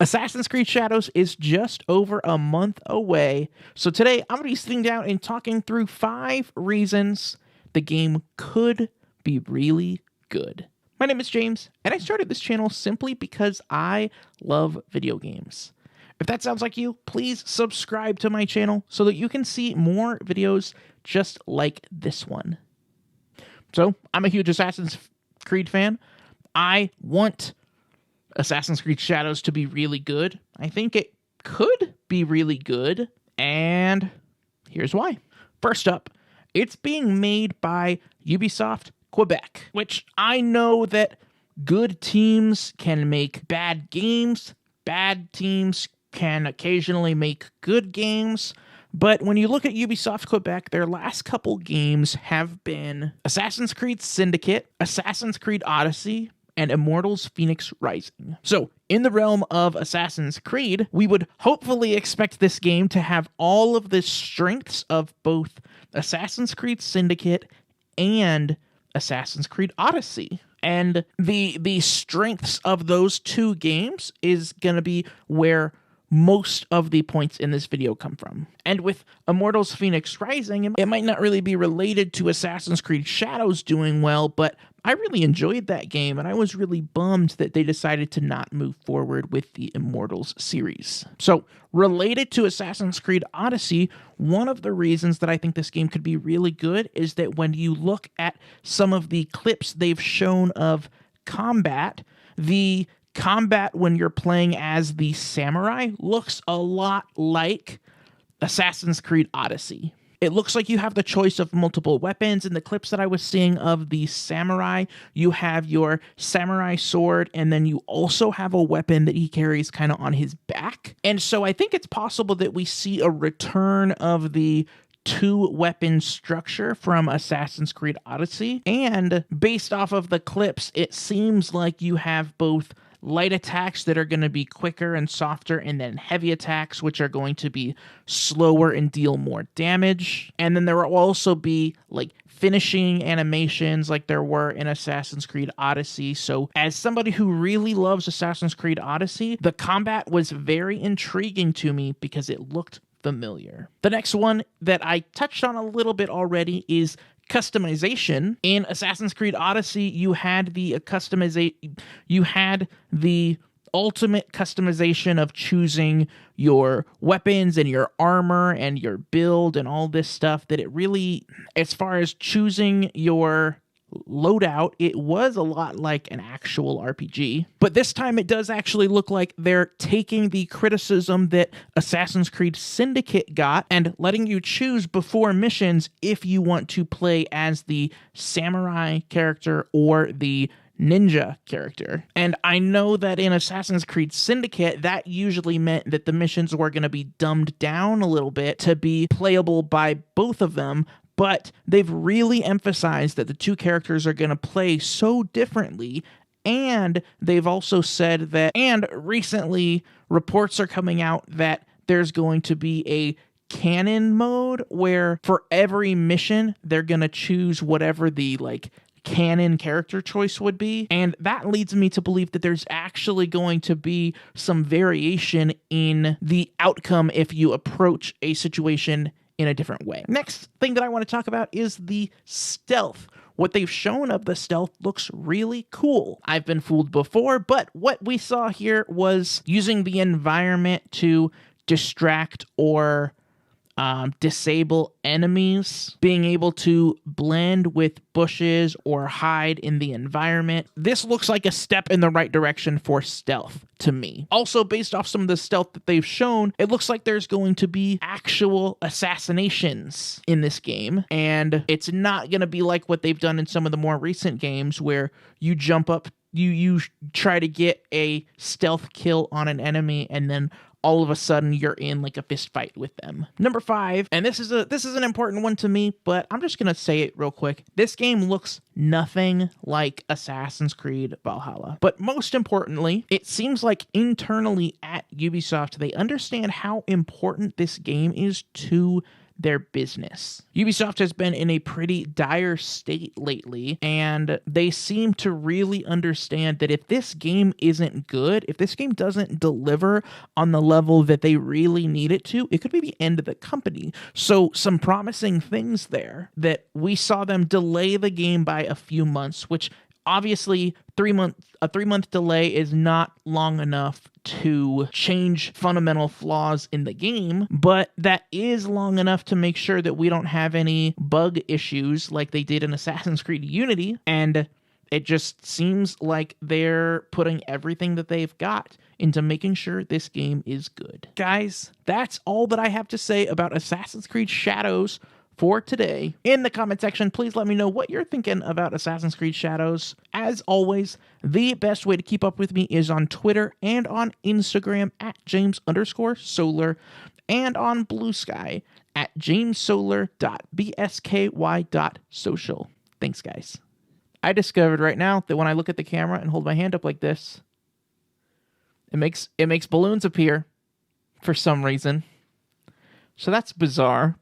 Assassin's Creed Shadows is just over a month away, so today I'm going to be sitting down and talking through 5 reasons the game could be really good. My name is James, and I started this channel simply because I love video games. If that sounds like you, please subscribe to my channel so that you can see more videos just like this one. So, I'm a huge Assassin's Creed fan. I want Assassin's Creed Shadows to be really good. I think it could be really good, and here's why. First up, it's being made by Ubisoft Quebec, which I know that good teams can make bad games, bad teams can occasionally make good games, but when you look at Ubisoft Quebec, their last couple games have been Assassin's Creed Syndicate, Assassin's Creed Odyssey, and Immortals Fenyx Rising. So, in the realm of Assassin's Creed, we would hopefully expect this game to have all of the strengths of both Assassin's Creed Syndicate and Assassin's Creed Odyssey. And the strengths of those two games is going to be where most of the points in this video come from. And with Immortals Fenyx Rising, it might not really be related to Assassin's Creed Shadows doing well, but I really enjoyed that game, and I was really bummed that they decided to not move forward with the Immortals series. So, related to Assassin's Creed Odyssey, one of the reasons that I think this game could be really good is that when you look at some of the clips they've shown of combat, the combat when you're playing as the samurai looks a lot like Assassin's Creed Odyssey. It looks like you have the choice of multiple weapons. In the clips that I was seeing of the samurai, you have your samurai sword, and then you also have a weapon that he carries kind of on his back. And so I think it's possible that we see a return of the two-weapon structure from Assassin's Creed Odyssey. And based off of the clips, it seems like you have both light attacks that are going to be quicker and softer, and then heavy attacks, which are going to be slower and deal more damage. And then there will also be like finishing animations like there were in Assassin's Creed Odyssey. So as somebody who really loves Assassin's Creed Odyssey, the combat was very intriguing to me because it looked familiar. The next one that I touched on a little bit already is customization. In Assassin's Creed Odyssey, you had the ultimate customization of choosing your weapons and your armor and your build and all this stuff, that it really, as far as choosing your loadout, it was a lot like an actual RPG. But this time it does actually look like they're taking the criticism that Assassin's Creed Syndicate got and letting you choose before missions if you want to play as the samurai character or the ninja character. And I know that in Assassin's Creed Syndicate, that usually meant that the missions were going to be dumbed down a little bit to be playable by both of them, but they've really emphasized that the two characters are going to play so differently, and they've also said that, and recently reports are coming out that there's going to be a canon mode where for every mission, they're going to choose whatever the, canon character choice would be. And that leads me to believe that there's actually going to be some variation in the outcome if you approach a situation in a different way. Next thing that I want to talk about is the stealth. What they've shown of the stealth looks really cool. I've been fooled before, but what we saw here was using the environment to distract or disable enemies, being able to blend with bushes or hide in the environment. This looks like a step in the right direction for stealth to me. Also, based off some of the stealth that they've shown, it looks like there's going to be actual assassinations in this game, and it's not going to be like what they've done in some of the more recent games where you jump up, you try to get a stealth kill on an enemy, and then all of a sudden you're in like a fist fight with them. Number 5, and this is an important one to me, but I'm just gonna say it real quick. This game looks nothing like Assassin's Creed Valhalla. But most importantly, it seems like internally at Ubisoft, they understand how important this game is to their business. Ubisoft has been in a pretty dire state lately, and they seem to really understand that if this game isn't good, if this game doesn't deliver on the level that they really need it to, it could be the end of the company. So some promising things there that we saw them delay the game by a few months, which obviously a 3-month delay is not long enough to change fundamental flaws in the game, but that is long enough to make sure that we don't have any bug issues like they did in Assassin's Creed Unity. And it just seems like they're putting everything that they've got into making sure this game is good. Guys, that's all that I have to say about Assassin's Creed Shadows for today. In the comment section, please let me know what you're thinking about Assassin's Creed Shadows. As always, the best way to keep up with me is on Twitter and on Instagram at James_Solar and on Blue Sky at jamessolar.bsky.social. Thanks, guys. I discovered right now that when I look at the camera and hold my hand up like this, it makes balloons appear for some reason. So that's bizarre.